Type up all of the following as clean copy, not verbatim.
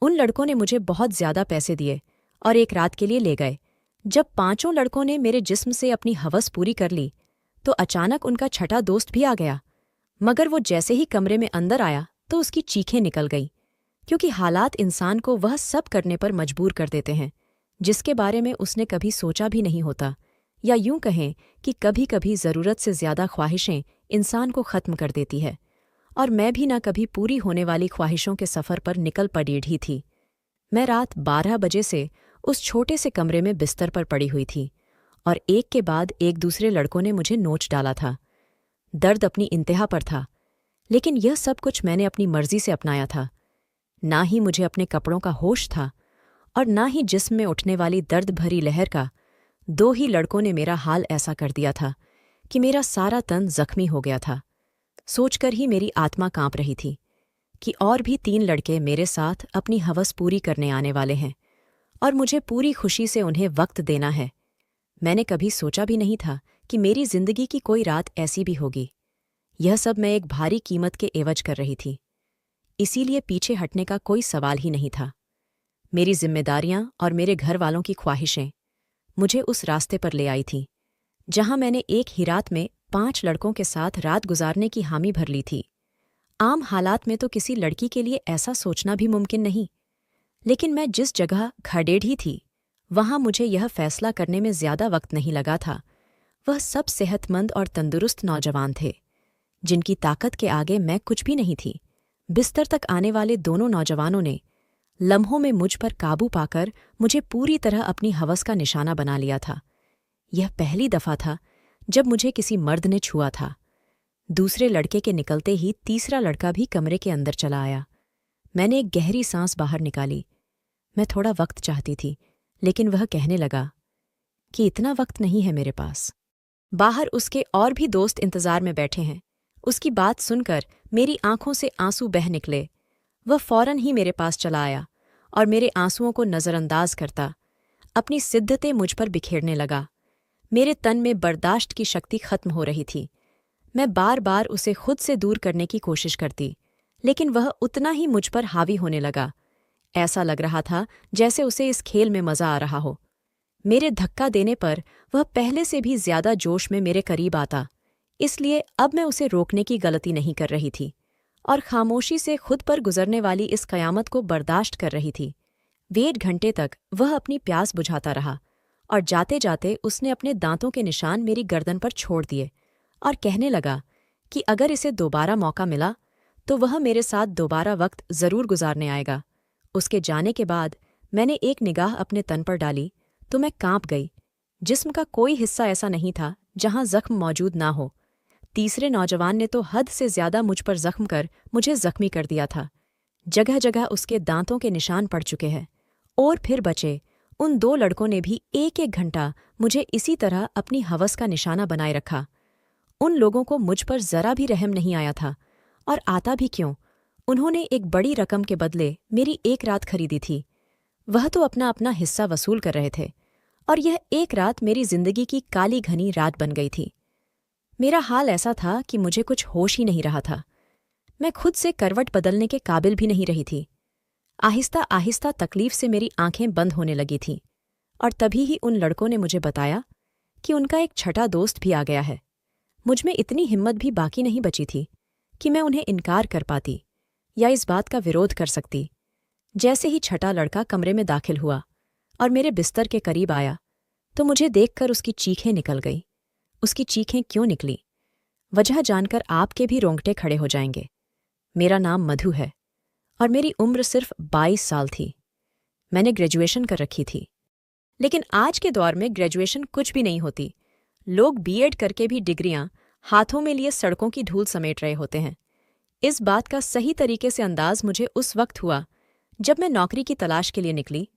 उन लड़कों ने मुझे बहुत ज्यादा पैसे दिए और एक रात के लिए ले गए। जब पांचों लड़कों ने मेरे जिस्म से अपनी हवस पूरी कर ली तो अचानक उनका छठा दोस्त भी आ गया। मगर वो जैसे ही कमरे में अंदर आया तो उसकी चीखें निकल गईं, क्योंकि हालात इंसान को वह सब करने पर मजबूर कर देते हैं जिसके बारे में उसने कभी सोचा भी नहीं होता, या यूं कहें कि कभी कभी ज़रूरत से ज़्यादा ख्वाहिशें इंसान को ख़त्म कर देती है। और मैं भी ना कभी पूरी होने वाली ख्वाहिशों के सफ़र पर निकल पड़ी ही थी। मैं रात 12 बजे से उस छोटे से कमरे में बिस्तर पर पड़ी हुई थी और एक के बाद एक दूसरे लड़कों ने मुझे नोच डाला था। दर्द अपनी इंतहा पर था, लेकिन यह सब कुछ मैंने अपनी मर्जी से अपनाया था। ना ही मुझे अपने कपड़ों का होश था और ना ही जिस्म में उठने वाली दर्द भरी लहर का। दो ही लड़कों ने मेरा हाल ऐसा कर दिया था कि मेरा सारा तन जख्मी हो गया था। सोचकर ही मेरी आत्मा कांप रही थी कि और भी 3 लड़के मेरे साथ अपनी हवस पूरी करने आने वाले हैं और मुझे पूरी खुशी से उन्हें वक्त देना है। मैंने कभी सोचा भी नहीं था कि मेरी जिंदगी की कोई रात ऐसी भी होगी। यह सब मैं एक भारी कीमत के एवज कर रही थी, इसीलिए पीछे हटने का कोई सवाल ही नहीं था। मेरी जिम्मेदारियां और मेरे घर वालों की ख्वाहिशें मुझे उस रास्ते पर ले आई थीं जहां मैंने एक ही रात में 5 लड़कों के साथ रात गुजारने की हामी भर ली थी। आम हालात में तो किसी लड़की के लिए ऐसा सोचना भी मुमकिन नहीं, लेकिन मैं जिस जगह खड़ेढ़ी थी वहां मुझे यह फैसला करने में ज्यादा वक्त नहीं लगा था। वह सब सेहतमंद और तंदुरुस्त नौजवान थे जिनकी ताकत के आगे मैं कुछ भी नहीं थी। बिस्तर तक आने वाले दोनों नौजवानों ने लम्हों में मुझ पर काबू पाकर मुझे पूरी तरह अपनी हवस का निशाना बना लिया था। यह पहली दफा था जब मुझे किसी मर्द ने छुआ था। दूसरे लड़के के निकलते ही तीसरा लड़का भी कमरे के अंदर चला आया। मैंने एक गहरी सांस बाहर निकाली। मैं थोड़ा वक्त चाहती थी, लेकिन वह कहने लगा कि इतना वक्त नहीं है मेरे पास। बाहर उसके और भी दोस्त इंतजार में बैठे हैं। उसकी बात सुनकर मेरी आंखों से आंसू बह निकले। वह फौरन ही मेरे पास चला आया और मेरे आंसुओं को नज़रअंदाज करता अपनी सिद्धतें मुझ पर बिखेरने लगा। मेरे तन में बर्दाश्त की शक्ति खत्म हो रही थी। मैं बार बार उसे खुद से दूर करने की कोशिश करती, लेकिन वह उतना ही मुझ पर हावी होने लगा। ऐसा लग रहा था जैसे उसे इस खेल में मजा आ रहा हो। मेरे धक्का देने पर वह पहले से भी ज्यादा जोश में मेरे करीब आता, इसलिए अब मैं उसे रोकने की गलती नहीं कर रही थी और खामोशी से खुद पर गुजरने वाली इस कयामत को बर्दाश्त कर रही थी। 1.5 घंटे तक वह अपनी प्यास बुझाता रहा और जाते जाते उसने अपने दांतों के निशान मेरी गर्दन पर छोड़ दिए और कहने लगा कि अगर इसे दोबारा मौका मिला तो वह मेरे साथ दोबारा वक्त जरूर गुजारने आएगा। उसके जाने के बाद मैंने एक निगाह अपने तन पर डाली तो मैं कांप गई। जिस्म का कोई हिस्सा ऐसा नहीं था जहां जख्म मौजूद ना हो। तीसरे नौजवान ने तो हद से ज्यादा मुझ पर जख्म कर मुझे जख्मी कर दिया था। जगह जगह उसके दांतों के निशान पड़ चुके हैं। और फिर बचे उन 2 लड़कों ने भी 1-1 घंटा मुझे इसी तरह अपनी हवस का निशाना बनाए रखा। उन लोगों को मुझ पर जरा भी रहम नहीं आया था, और आता भी क्यों। उन्होंने एक बड़ी रकम के बदले मेरी एक रात खरीदी थी। वह तो अपना अपना हिस्सा वसूल कर रहे थे और यह एक रात मेरी जिंदगी की काली घनी रात बन गई थी। मेरा हाल ऐसा था कि मुझे कुछ होश ही नहीं रहा था। मैं खुद से करवट बदलने के काबिल भी नहीं रही थी। आहिस्ता आहिस्ता तकलीफ से मेरी आंखें बंद होने लगी थीं और तभी ही उन लड़कों ने मुझे बताया कि उनका एक छठा दोस्त भी आ गया है। मुझमें इतनी हिम्मत भी बाकी नहीं बची थी कि मैं उन्हें इनकार कर पाती या इस बात का विरोध कर सकती। जैसे ही छठा लड़का कमरे में दाखिल हुआ और मेरे बिस्तर के करीब आया तो मुझे देखकर उसकी चीखें निकल गईं। उसकी चीखें क्यों निकली, वजह जानकर आपके भी रोंगटे खड़े हो जाएंगे। मेरा नाम मधु है और मेरी उम्र सिर्फ 22 साल थी। मैंने ग्रेजुएशन कर रखी थी, लेकिन आज के दौर में ग्रेजुएशन कुछ भी नहीं होती। लोग बीएड करके भी डिग्रियां हाथों में लिए सड़कों की धूल समेट रहे होते हैं। इस बात का सही तरीके से अंदाज मुझे उस वक्त हुआ जब मैं नौकरी की तलाश के लिए निकली।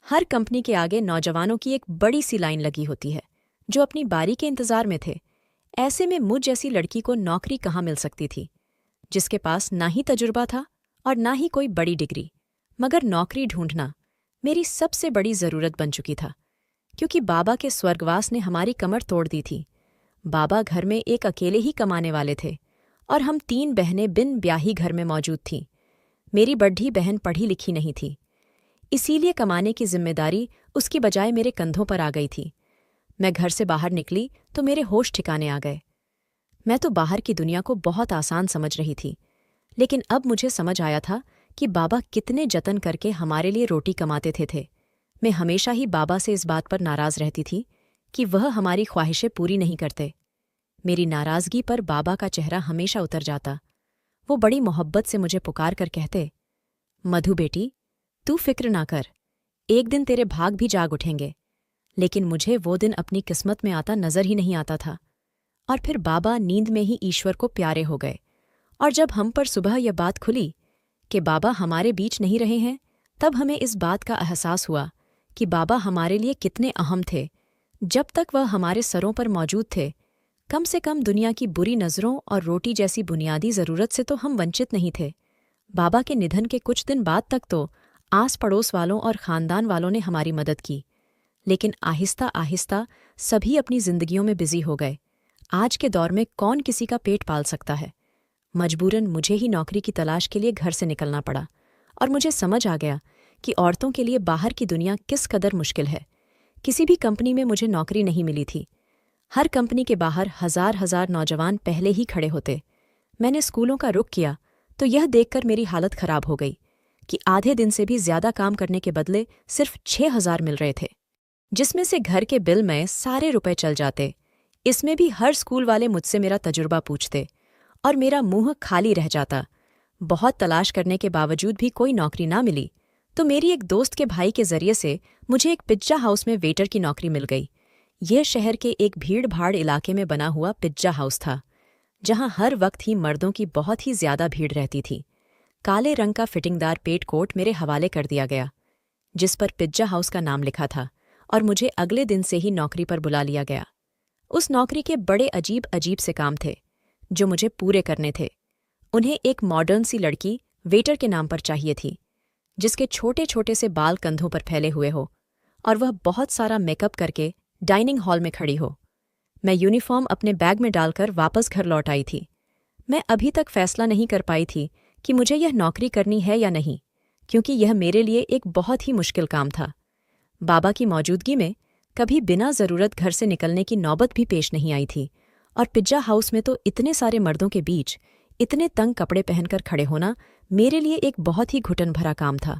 हर कंपनी के आगे नौजवानों की एक बड़ी सी लाइन लगी होती है जो अपनी बारी के इंतजार में थे। ऐसे में मुझ जैसी लड़की को नौकरी कहाँ मिल सकती थी, जिसके पास ना ही तजुर्बा था और ना ही कोई बड़ी डिग्री। मगर नौकरी ढूंढना मेरी सबसे बड़ी जरूरत बन चुकी था, क्योंकि बाबा के स्वर्गवास ने हमारी कमर तोड़ दी थी। बाबा घर में एक अकेले ही कमाने वाले थे और हम 3 बहनें बिन ब्याही घर में मौजूद थीं। मेरी बड़ी बहन पढ़ी लिखी नहीं थी इसीलिए कमाने की जिम्मेदारी उसकी बजाय मेरे कंधों पर आ गई थी। मैं घर से बाहर निकली तो मेरे होश ठिकाने आ गए। मैं तो बाहर की दुनिया को बहुत आसान समझ रही थी, लेकिन अब मुझे समझ आया था कि बाबा कितने जतन करके हमारे लिए रोटी कमाते थे। मैं हमेशा ही बाबा से इस बात पर नाराज रहती थी कि वह हमारी ख्वाहिशें पूरी नहीं करते। मेरी नाराजगी पर बाबा का चेहरा हमेशा उतर जाता। वो बड़ी मोहब्बत से मुझे पुकार कर कहते, मधु बेटी, तू फिक्र ना कर, एक दिन तेरे भाग भी जाग उठेंगे। लेकिन मुझे वो दिन अपनी किस्मत में आता नजर ही नहीं आता था। और फिर बाबा नींद में ही ईश्वर को प्यारे हो गए। और जब हम पर सुबह यह बात खुली कि बाबा हमारे बीच नहीं रहे हैं, तब हमें इस बात का एहसास हुआ कि बाबा हमारे लिए कितने अहम थे। जब तक वह हमारे सरों पर मौजूद थे, कम से कम दुनिया की बुरी नज़रों और रोटी जैसी बुनियादी ज़रूरत से तो हम वंचित नहीं थे। बाबा के निधन के कुछ दिन बाद तक तो आस पड़ोस वालों और ख़ानदान वालों ने हमारी मदद की, लेकिन आहिस्ता आहिस्ता सभी अपनी जिंदगियों में बिजी हो गए। आज के दौर में कौन किसी का पेट पाल सकता है। मजबूरन मुझे ही नौकरी की तलाश के लिए घर से निकलना पड़ा, और मुझे समझ आ गया कि औरतों के लिए बाहर की दुनिया किस कदर मुश्किल है। किसी भी कंपनी में मुझे नौकरी नहीं मिली थी। हर कंपनी के बाहर हजार हजार नौजवान पहले ही खड़े होते। मैंने स्कूलों का रुख किया तो यह देखकर मेरी हालत खराब हो गई कि आधे दिन से भी ज्यादा काम करने के बदले सिर्फ 6,000 मिल रहे थे, जिसमें से घर के बिल में सारे रुपए चल जाते। इसमें भी हर स्कूल वाले मुझसे मेरा तजुर्बा पूछते और मेरा मुंह खाली रह जाता। बहुत तलाश करने के बावजूद भी कोई नौकरी ना मिली तो मेरी एक दोस्त के भाई के जरिए से मुझे एक पिज्जा हाउस में वेटर की नौकरी मिल गई। यह शहर के एक भीड़-भाड़ इलाके में बना हुआ पिज्जा हाउस था, जहां हर वक्त ही मर्दों की बहुत ही ज्यादा भीड़ रहती थी। काले रंग का फिटिंगदार पेट कोट मेरे हवाले कर दिया गया, जिस पर पिज्जा हाउस का नाम लिखा था, और मुझे अगले दिन से ही नौकरी पर बुला लिया गया। उस नौकरी के बड़े अजीब अजीब से काम थे जो मुझे पूरे करने थे। उन्हें एक मॉडर्न सी लड़की वेटर के नाम पर चाहिए थी, जिसके छोटे छोटे से बाल कंधों पर फैले हुए हो और वह बहुत सारा मेकअप करके डाइनिंग हॉल में खड़ी हो। मैं यूनिफॉर्म अपने बैग में डालकर वापस घर लौट आई थी। मैं अभी तक फैसला नहीं कर पाई थी कि मुझे यह नौकरी करनी है या नहीं, क्योंकि यह मेरे लिए एक बहुत ही मुश्किल काम था। बाबा की मौजूदगी में कभी बिना ज़रूरत घर से निकलने की नौबत भी पेश नहीं आई थी, और पिज्जा हाउस में तो इतने सारे मर्दों के बीच इतने तंग कपड़े पहनकर खड़े होना मेरे लिए एक बहुत ही घुटन भरा काम था।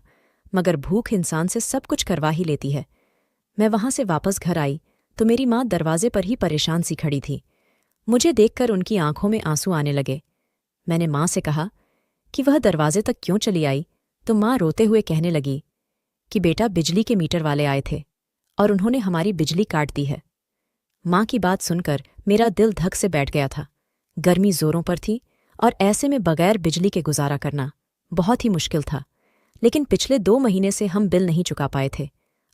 मगर भूख इंसान से सब कुछ करवा ही लेती है। मैं वहां से वापस घर आई तो मेरी माँ दरवाजे पर ही परेशान सी खड़ी थी। मुझे देखकर उनकी आंखों में आंसू आने लगे। मैंने माँ से कहा कि वह दरवाजे तक क्यों चली आई, तो माँ रोते हुए कहने लगी कि बेटा, बिजली के मीटर वाले आए थे और उन्होंने हमारी बिजली काट दी है। माँ की बात सुनकर मेरा दिल धक से बैठ गया था। गर्मी जोरों पर थी और ऐसे में बगैर बिजली के गुजारा करना बहुत ही मुश्किल था। लेकिन पिछले 2 महीने से हम बिल नहीं चुका पाए थे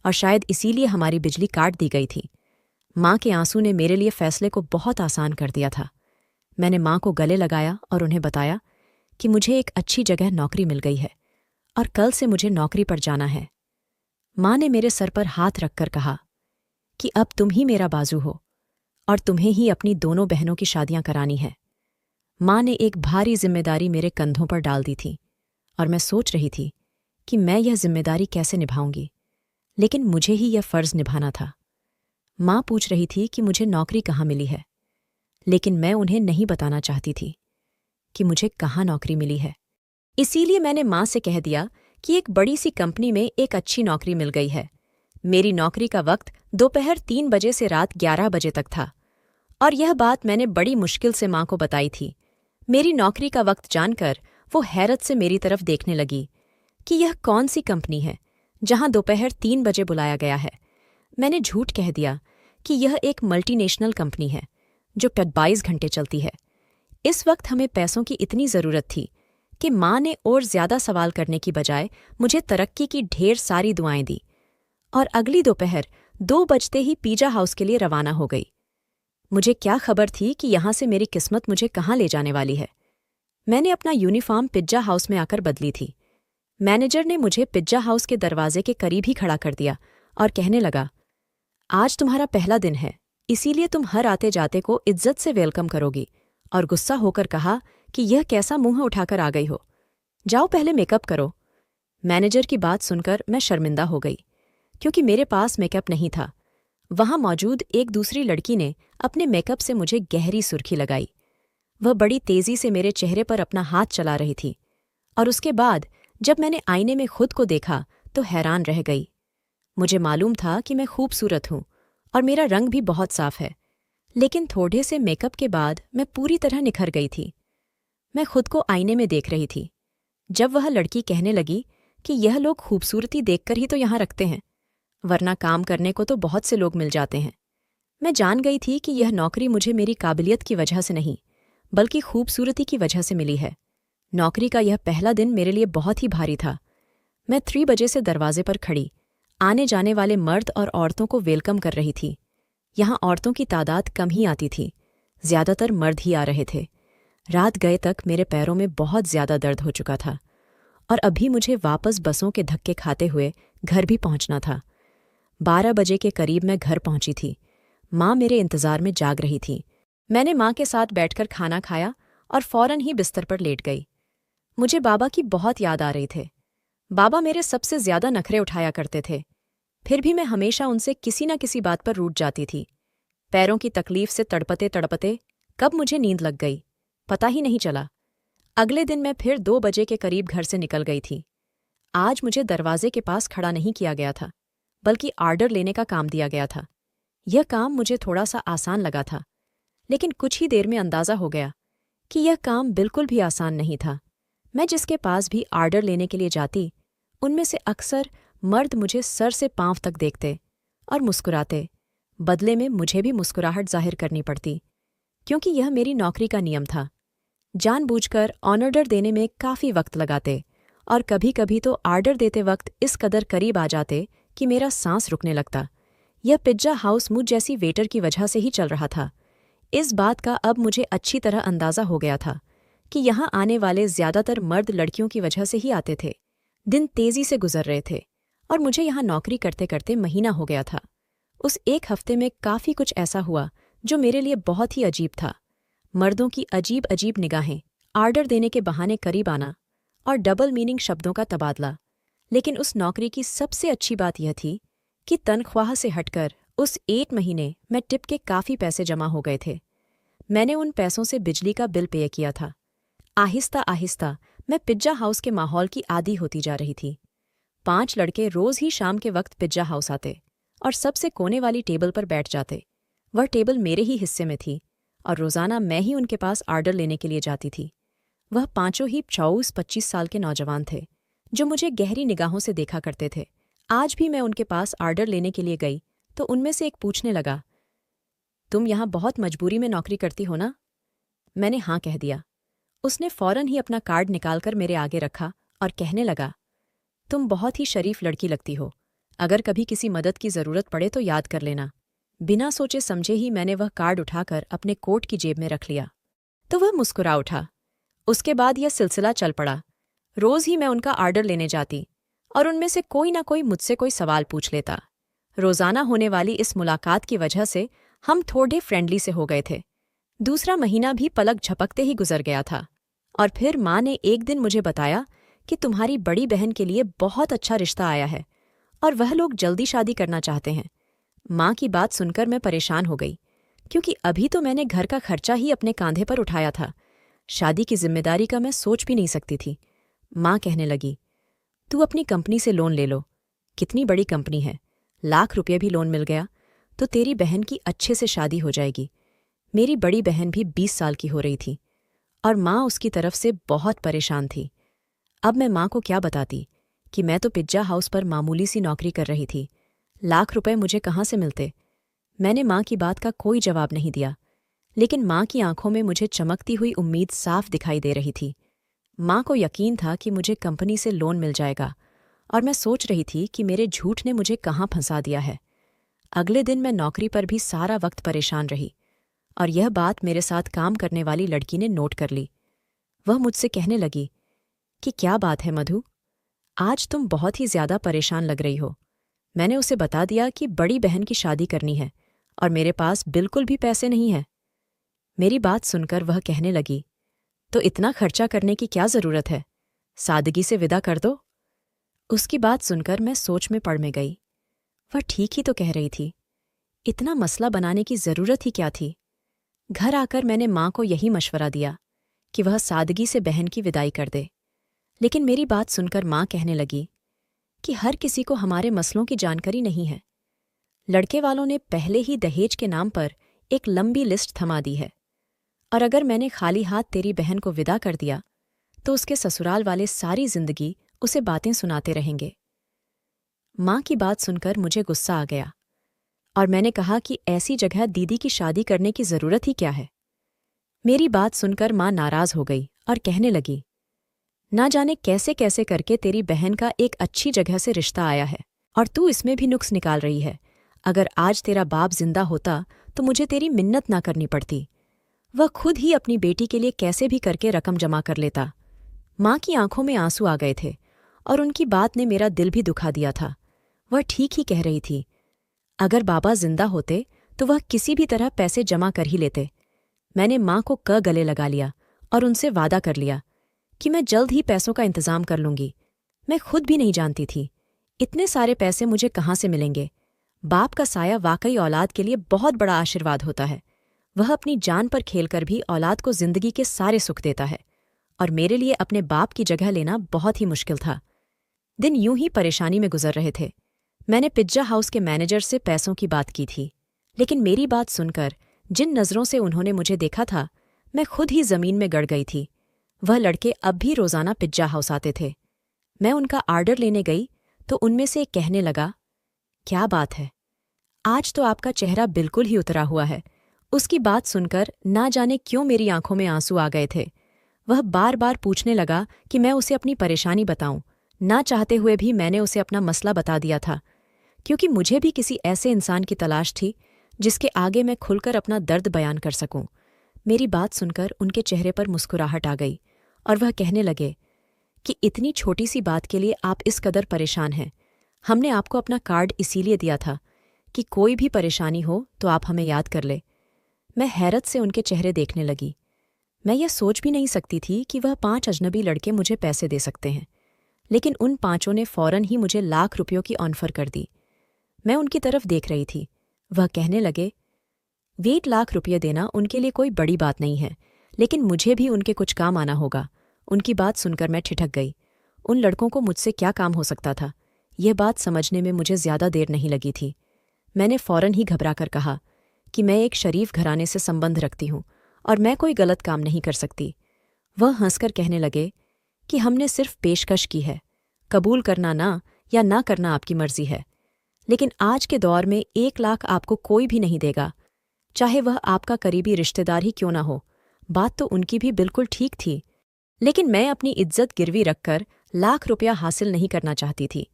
और शायद इसीलिए हमारी बिजली काट दी गई थी। माँ के आंसू ने मेरे लिए फैसले को बहुत आसान कर दिया था। मैंने माँ को गले लगाया और उन्हें बताया कि मुझे एक अच्छी जगह नौकरी मिल गई है और कल से मुझे नौकरी पर जाना है। माँ ने मेरे सर पर हाथ रखकर कहा कि अब तुम ही मेरा बाजू हो और तुम्हें ही अपनी दोनों बहनों की शादियां करानी है। माँ ने एक भारी जिम्मेदारी मेरे कंधों पर डाल दी थी और मैं सोच रही थी कि मैं यह जिम्मेदारी कैसे निभाऊंगी, लेकिन मुझे ही यह फर्ज निभाना था। माँ पूछ रही थी कि मुझे नौकरी कहाँ मिली है, लेकिन मैं उन्हें नहीं बताना चाहती थी कि मुझे कहाँ नौकरी मिली है। इसीलिए मैंने माँ से कह दिया कि एक बड़ी सी कंपनी में एक अच्छी नौकरी मिल गई है। मेरी नौकरी का वक्त दोपहर 3 बजे से रात 11 बजे तक था, और यह बात मैंने बड़ी मुश्किल से माँ को बताई थी। मेरी नौकरी का वक्त जानकर वो हैरत से मेरी तरफ देखने लगी कि यह कौन सी कंपनी है जहां दोपहर 3 बजे बुलाया गया है। मैंने झूठ कह दिया कि यह एक मल्टीनेशनल कंपनी है जो 22 घंटे चलती है। इस वक्त हमें पैसों की इतनी ज़रूरत थी कि माँ ने और ज़्यादा सवाल करने की बजाय मुझे तरक्की की ढेर सारी दुआएं दी और अगली दोपहर 2 बजते ही पिज्जा हाउस के लिए रवाना हो गई। मुझे क्या खबर थी कि यहाँ से मेरी किस्मत मुझे कहाँ ले जाने वाली है। मैंने अपना यूनिफॉर्म पिज्जा हाउस में आकर बदली थी। मैनेजर ने मुझे पिज्जा हाउस के दरवाजे के करीब ही खड़ा कर दिया और कहने लगा, आज तुम्हारा पहला दिन है, इसीलिए तुम हर आते जाते को इज्जत से वेलकम करोगी। और गुस्सा होकर कहा कि यह कैसा मुंह उठाकर आ गई हो, जाओ पहले मेकअप करो। मैनेजर की बात सुनकर मैं शर्मिंदा हो गई, क्योंकि मेरे पास मेकअप नहीं था। वहां मौजूद एक दूसरी लड़की ने अपने मेकअप से मुझे गहरी सुर्खी लगाई। वह बड़ी तेजी से मेरे चेहरे पर अपना हाथ चला रही थी, और उसके बाद जब मैंने आईने में खुद को देखा तो हैरान रह गई। मुझे मालूम था कि मैं खूबसूरत हूं और मेरा रंग भी बहुत साफ है, लेकिन थोड़े से मेकअप के बाद मैं पूरी तरह निखर गई थी। मैं खुद को आईने में देख रही थी जब वह लड़की कहने लगी कि यह लोग खूबसूरती देखकर ही तो यहाँ रखते हैं, वरना काम करने को तो बहुत से लोग मिल जाते हैं। मैं जान गई थी कि यह नौकरी मुझे मेरी काबिलियत की वजह से नहीं, बल्कि खूबसूरती की वजह से मिली है। नौकरी का यह पहला दिन मेरे लिए बहुत ही भारी था। मैं 3 बजे से दरवाजे पर खड़ी आने जाने वाले मर्द और औरतों को वेलकम कर रही थी। यहाँ औरतों की तादाद कम ही आती थी, ज्यादातर मर्द ही आ रहे थे। रात गए तक मेरे पैरों में बहुत ज्यादा दर्द हो चुका था, और अभी मुझे वापस बसों के धक्के खाते हुए घर भी पहुंचना था। 12 बजे के करीब मैं घर पहुंची थी। माँ मेरे इंतजार में जाग रही थी। मैंने माँ के साथ बैठकर खाना खाया और फौरन ही बिस्तर पर लेट गई। मुझे बाबा की बहुत याद आ रही थे। बाबा मेरे सबसे ज्यादा नखरे उठाया करते थे, फिर भी मैं हमेशा उनसे किसी न किसी बात पर रूठ जाती थी। पैरों की तकलीफ से तड़पते तड़पते कब मुझे नींद लग गई, पता ही नहीं चला। अगले दिन मैं फिर 2 बजे के करीब घर से निकल गई थी। आज मुझे दरवाजे के पास खड़ा नहीं किया गया था, बल्कि आर्डर लेने का काम दिया गया था। यह काम मुझे थोड़ा सा आसान लगा था, लेकिन कुछ ही देर में अंदाजा हो गया कि यह काम बिल्कुल भी आसान नहीं था। मैं जिसके पास भी आर्डर लेने के लिए जाती, उनमें से अक्सर मर्द मुझे सर से पांव तक देखते और मुस्कुराते। बदले में मुझे भी मुस्कुराहट जाहिर करनी पड़ती, क्योंकि यह मेरी नौकरी का नियम था। जानबूझकर ऑर्डर देने में काफ़ी वक्त लगाते, और कभी कभी तो आर्डर देते वक्त इस कदर करीब आ जाते कि मेरा सांस रुकने लगता। यह पिज्जा हाउस मुझ जैसी वेटर की वजह से ही चल रहा था। इस बात का अब मुझे अच्छी तरह अंदाजा हो गया था कि यहाँ आने वाले ज्यादातर मर्द लड़कियों की वजह से ही आते थे। दिन तेजी से गुजर रहे थे, और मुझे यहाँ नौकरी करते करते महीना हो गया था। उस एक हफ्ते में काफ़ी कुछ ऐसा हुआ जो मेरे लिए बहुत ही अजीब था। मर्दों की अजीब अजीब निगाहें, आर्डर देने के बहाने करीब आना, और डबल मीनिंग शब्दों का तबादला। लेकिन उस नौकरी की सबसे अच्छी बात यह थी कि तनख्वाह से हटकर उस 1 महीने में टिप के काफ़ी पैसे जमा हो गए थे। मैंने उन पैसों से बिजली का बिल पे किया था। आहिस्ता आहिस्ता मैं पिज्जा हाउस के माहौल की आदी होती जा रही थी। 5 लड़के रोज ही शाम के वक्त पिज्जा हाउस आते और सबसे कोने वाली टेबल पर बैठ जाते। वह टेबल मेरे ही हिस्से में थी, और रोजाना मैं ही उनके पास आर्डर लेने के लिए जाती थी। वह पांचों ही 24-25 साल के नौजवान थे, जो मुझे गहरी निगाहों से देखा करते थे। आज भी मैं उनके पास आर्डर लेने के लिए गई तो उनमें से एक पूछने लगा, तुम यहाँ बहुत मजबूरी में नौकरी करती हो ना? मैंने हाँ कह दिया। उसने फौरन ही अपना कार्ड निकालकर मेरे आगे रखा और कहने लगा, तुम बहुत ही शरीफ लड़की लगती हो। अगर कभी किसी मदद की जरूरत पड़े तो याद कर लेना। बिना सोचे समझे ही मैंने वह कार्ड उठाकर अपने कोट की जेब में रख लिया, तो वह मुस्कुरा उठा। उसके बाद यह सिलसिला चल पड़ा। रोज ही मैं उनका आर्डर लेने जाती, और उनमें से कोई ना कोई मुझसे कोई सवाल पूछ लेता। रोजाना होने वाली इस मुलाकात की वजह से हम थोड़े फ्रेंडली से हो गए थे। दूसरा महीना भी पलक झपकते ही गुजर गया था, और फिर माँ ने एक दिन मुझे बताया कि तुम्हारी बड़ी बहन के लिए बहुत अच्छा रिश्ता आया है, और वह लोग जल्दी शादी करना चाहते हैं। माँ की बात सुनकर मैं परेशान हो गई, क्योंकि अभी तो मैंने घर का खर्चा ही अपने कांधे पर उठाया था। शादी की जिम्मेदारी का मैं सोच भी नहीं सकती थी। माँ कहने लगी, तू अपनी कंपनी से लोन ले लो। कितनी बड़ी कंपनी है, ₹1,00,000 भी लोन मिल गया तो तेरी बहन की अच्छे से शादी हो जाएगी। मेरी बड़ी बहन भी 20 साल की हो रही थी, और माँ उसकी तरफ से बहुत परेशान थी। अब मैं माँ को क्या बताती कि मैं तो पिज्जा हाउस पर मामूली सी नौकरी कर रही थी। ₹1,00,000 मुझे कहाँ से मिलते? मैंने माँ की बात का कोई जवाब नहीं दिया, लेकिन माँ की आंखों में मुझे चमकती हुई उम्मीद साफ दिखाई दे रही थी। माँ को यकीन था कि मुझे कंपनी से लोन मिल जाएगा, और मैं सोच रही थी कि मेरे झूठ ने मुझे कहाँ फंसा दिया है। अगले दिन मैं नौकरी पर भी सारा वक्त परेशान रही, और यह बात मेरे साथ काम करने वाली लड़की ने नोट कर ली। वह मुझसे कहने लगी कि क्या बात है मधु, आज तुम बहुत ही ज्यादा परेशान लग रही हो। मैंने उसे बता दिया कि बड़ी बहन की शादी करनी है, और मेरे पास बिल्कुल भी पैसे नहीं है। मेरी बात सुनकर वह कहने लगी, तो इतना खर्चा करने की क्या जरूरत है? सादगी से विदा कर दो। उसकी बात सुनकर मैं सोच में पड़ में गई। वह ठीक ही तो कह रही थी। इतना मसला बनाने की जरूरत ही क्या थी। घर आकर मैंने माँ को यही मशवरा दिया कि वह सादगी से बहन की विदाई कर दे। लेकिन मेरी बात सुनकर माँ कहने लगी कि हर किसी को हमारे मसलों की जानकारी नहीं है। लड़के वालों ने पहले ही दहेज के नाम पर एक लंबी लिस्ट थमा दी है, और अगर मैंने खाली हाथ तेरी बहन को विदा कर दिया तो उसके ससुराल वाले सारी जिंदगी उसे बातें सुनाते रहेंगे। माँ की बात सुनकर मुझे गुस्सा आ गया और मैंने कहा कि ऐसी जगह दीदी की शादी करने की जरूरत ही क्या है। मेरी बात सुनकर माँ नाराज हो गई और कहने लगी, ना जाने कैसे कैसे करके तेरी बहन का एक अच्छी जगह से रिश्ता आया है और तू इसमें भी नुक्स निकाल रही है। अगर आज तेरा बाप जिंदा होता तो मुझे तेरी मिन्नत ना करनी पड़ती। वह खुद ही अपनी बेटी के लिए कैसे भी करके रकम जमा कर लेता। माँ की आंखों में आंसू आ गए थे और उनकी बात ने मेरा दिल भी दुखा दिया था। वह ठीक ही कह रही थी। अगर बाबा जिंदा होते तो वह किसी भी तरह पैसे जमा कर ही लेते। मैंने माँ को गले लगा लिया और उनसे वादा कर लिया कि मैं जल्द ही पैसों का इंतजाम कर लूंगी। मैं खुद भी नहीं जानती थी इतने सारे पैसे मुझे कहाँ से मिलेंगे। बाप का साया वाकई औलाद के लिए बहुत बड़ा आशीर्वाद होता है। वह अपनी जान पर खेलकर भी औलाद को जिंदगी के सारे सुख देता है, और मेरे लिए अपने बाप की जगह लेना बहुत ही मुश्किल था। दिन यूं ही परेशानी में गुजर रहे थे। मैंने पिज्जा हाउस के मैनेजर से पैसों की बात की थी, लेकिन मेरी बात सुनकर जिन नज़रों से उन्होंने मुझे देखा था, मैं खुद ही जमीन में गड़ गई थी। वह लड़के अब भी रोज़ाना पिज्जा हाउस आते थे। मैं उनका आर्डर लेने गई तो उनमें से एक कहने लगा, क्या बात है, आज तो आपका चेहरा बिल्कुल ही उतरा हुआ है। उसकी बात सुनकर ना जाने क्यों मेरी आंखों में आंसू आ गए थे। वह बार बार पूछने लगा कि मैं उसे अपनी परेशानी बताऊं। ना चाहते हुए भी मैंने उसे अपना मसला बता दिया था, क्योंकि मुझे भी किसी ऐसे इंसान की तलाश थी जिसके आगे मैं खुलकर अपना दर्द बयान कर सकूं। मेरी बात सुनकर उनके चेहरे पर मुस्कुराहट आ गई और वह कहने लगे कि इतनी छोटी सी बात के लिए आप इस कदर परेशान हैं। हमने आपको अपना कार्ड इसीलिए दिया था कि कोई भी परेशानी हो तो आप हमें याद कर ले। मैं हैरत से उनके चेहरे देखने लगी। मैं यह सोच भी नहीं सकती थी कि वह 5 अजनबी लड़के मुझे पैसे दे सकते हैं, लेकिन उन 5 ने फौरन ही मुझे लाख रुपयों की ऑफर कर दी। मैं उनकी तरफ देख रही थी। वह कहने लगे, 8 लाख रुपये देना उनके लिए कोई बड़ी बात नहीं है, लेकिन मुझे भी उनके कुछ काम आना होगा। उनकी बात सुनकर मैं ठिठक गई। उन लड़कों को मुझसे क्या काम हो सकता था, यह बात समझने में मुझे ज्यादा देर नहीं लगी थी। मैंने फौरन ही घबराकर कहा कि मैं एक शरीफ घराने से संबंध रखती हूँ और मैं कोई गलत काम नहीं कर सकती। वह हंसकर कहने लगे कि हमने सिर्फ पेशकश की है, कबूल करना ना या ना करना आपकी मर्जी है, लेकिन आज के दौर में 1 लाख आपको कोई भी नहीं देगा, चाहे वह आपका करीबी रिश्तेदार ही क्यों ना हो। बात तो उनकी भी बिल्कुल ठीक थी, लेकिन मैं अपनी इज्जत गिरवी रखकर लाख रुपया हासिल नहीं करना चाहती थी,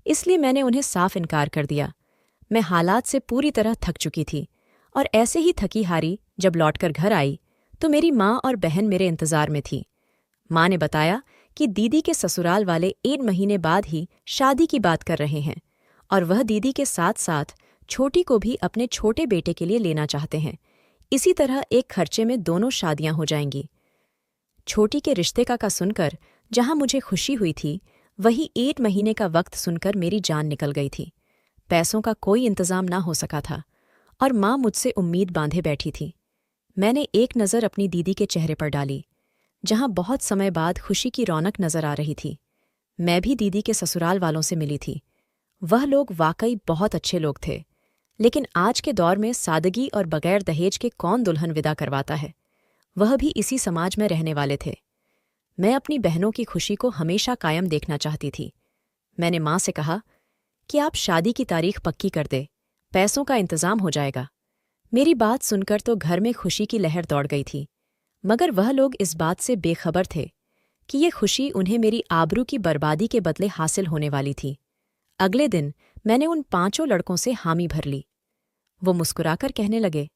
इसलिए मैंने उन्हें साफ इनकार कर दिया। मैं हालात से पूरी तरह थक चुकी थी और ऐसे ही थकी हारी जब लौटकर घर आई तो मेरी माँ और बहन मेरे इंतजार में थी। माँ ने बताया कि दीदी के ससुराल वाले 1 महीने बाद ही शादी की बात कर रहे हैं और वह दीदी के साथ साथ छोटी को भी अपने छोटे बेटे के लिए लेना चाहते हैं। इसी तरह एक खर्चे में दोनों शादियां हो जाएंगी। छोटी के रिश्ते का सुनकर जहां मुझे खुशी हुई थी, वही 1 महीने का वक्त सुनकर मेरी जान निकल गई थी। पैसों का कोई इंतजाम ना हो सका था और माँ मुझसे उम्मीद बांधे बैठी थी। मैंने एक नज़र अपनी दीदी के चेहरे पर डाली, जहां बहुत समय बाद खुशी की रौनक नजर आ रही थी। मैं भी दीदी के ससुराल वालों से मिली थी। वह लोग वाकई बहुत अच्छे लोग थे, लेकिन आज के दौर में सादगी और बगैर दहेज के कौन दुल्हन विदा करवाता है। वह भी इसी समाज में रहने वाले थे। मैं अपनी बहनों की खुशी को हमेशा कायम देखना चाहती थी। मैंने माँ से कहा कि आप शादी की तारीख पक्की कर दे, पैसों का इंतजाम हो जाएगा। मेरी बात सुनकर तो घर में खुशी की लहर दौड़ गई थी, मगर वह लोग इस बात से बेखबर थे कि ये खुशी उन्हें मेरी आबरू की बर्बादी के बदले हासिल होने वाली थी। अगले दिन मैंने उन 5 लड़कों से हामी भर ली। वो मुस्कुराकर कहने लगे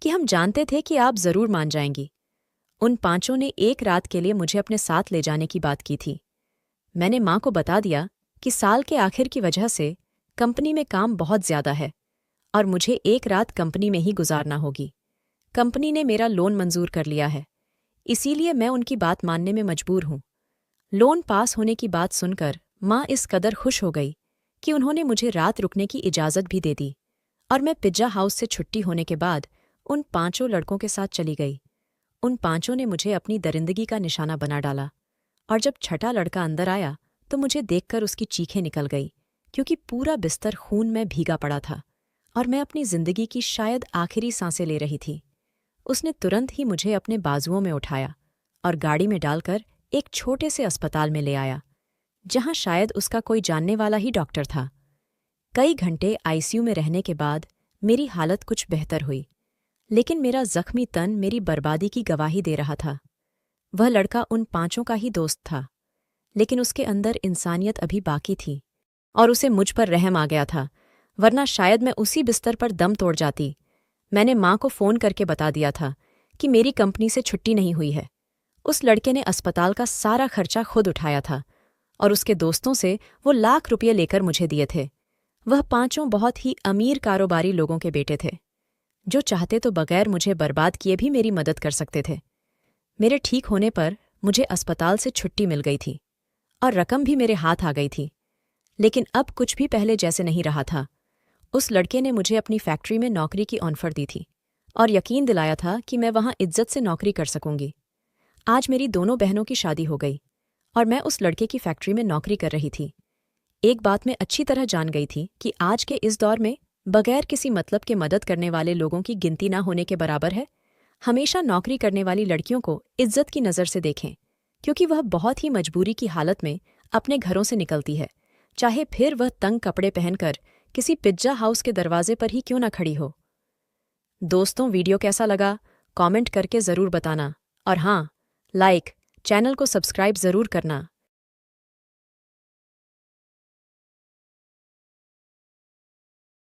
कि हम जानते थे कि आप जरूर मान जाएंगी। उन 5 ने एक रात के लिए मुझे अपने साथ ले जाने की बात की थी। मैंने माँ को बता दिया कि साल के आखिर की वजह से कंपनी में काम बहुत ज्यादा है और मुझे एक रात कंपनी में ही गुजारना होगी। कंपनी ने मेरा लोन मंजूर कर लिया है, इसीलिए मैं उनकी बात मानने में मजबूर हूं। लोन पास होने की बात सुनकर माँ इस कदर खुश हो गई कि उन्होंने मुझे रात रुकने की इजाज़त भी दे दी और मैं पिज्जा हाउस से छुट्टी होने के बाद उन 5 लड़कों के साथ चली गई। उन 5 ने मुझे अपनी दरिंदगी का निशाना बना डाला और जब छठा लड़का अंदर आया तो मुझे देखकर उसकी चीखें निकल गई, क्योंकि पूरा बिस्तर खून में भीगा पड़ा था और मैं अपनी जिंदगी की शायद आखिरी सांसें ले रही थी। उसने तुरंत ही मुझे अपने बाजुओं में उठाया और गाड़ी में डालकर एक छोटे से अस्पताल में ले आया, जहां शायद उसका कोई जानने वाला ही डॉक्टर था। कई घंटे आईसीयू में रहने के बाद मेरी हालत कुछ बेहतर हुई, लेकिन मेरा जख्मी तन मेरी बर्बादी की गवाही दे रहा था। वह लड़का उन 5 का ही दोस्त था, लेकिन उसके अंदर इंसानियत अभी बाकी थी और उसे मुझ पर रहम आ गया था, वरना शायद मैं उसी बिस्तर पर दम तोड़ जाती। मैंने माँ को फ़ोन करके बता दिया था कि मेरी कंपनी से छुट्टी नहीं हुई है। उस लड़के ने अस्पताल का सारा खर्चा खुद उठाया था और उसके दोस्तों से वो लाख रुपये लेकर मुझे दिए थे। वह 5 बहुत ही अमीर कारोबारी लोगों के बेटे थे, जो चाहते तो बगैर मुझे बर्बाद किए भी मेरी मदद कर सकते थे। मेरे ठीक होने पर मुझे अस्पताल से छुट्टी मिल गई थी और रकम भी मेरे हाथ आ गई थी, लेकिन अब कुछ भी पहले जैसे नहीं रहा था। उस लड़के ने मुझे अपनी फैक्ट्री में नौकरी की ऑफर दी थी और यकीन दिलाया था कि मैं वहां इज्जत से नौकरी कर सकूंगी। आज मेरी दोनों बहनों की शादी हो गई और मैं उस लड़के की फैक्ट्री में नौकरी कर रही थी। एक बात मैं अच्छी तरह जान गई थी कि आज के इस दौर में बगैर किसी मतलब के मदद करने वाले लोगों की गिनती ना होने के बराबर है। हमेशा नौकरी करने वाली लड़कियों को इज्जत की नज़र से देखें, क्योंकि वह बहुत ही मजबूरी की हालत में अपने घरों से निकलती है, चाहे फिर वह तंग कपड़े पहनकर किसी पिज्जा हाउस के दरवाजे पर ही क्यों न खड़ी हो। दोस्तों, वीडियो कैसा लगा कमेंट करके ज़रूर बताना और हाँ, लाइक, चैनल को सब्सक्राइब ज़रूर करना।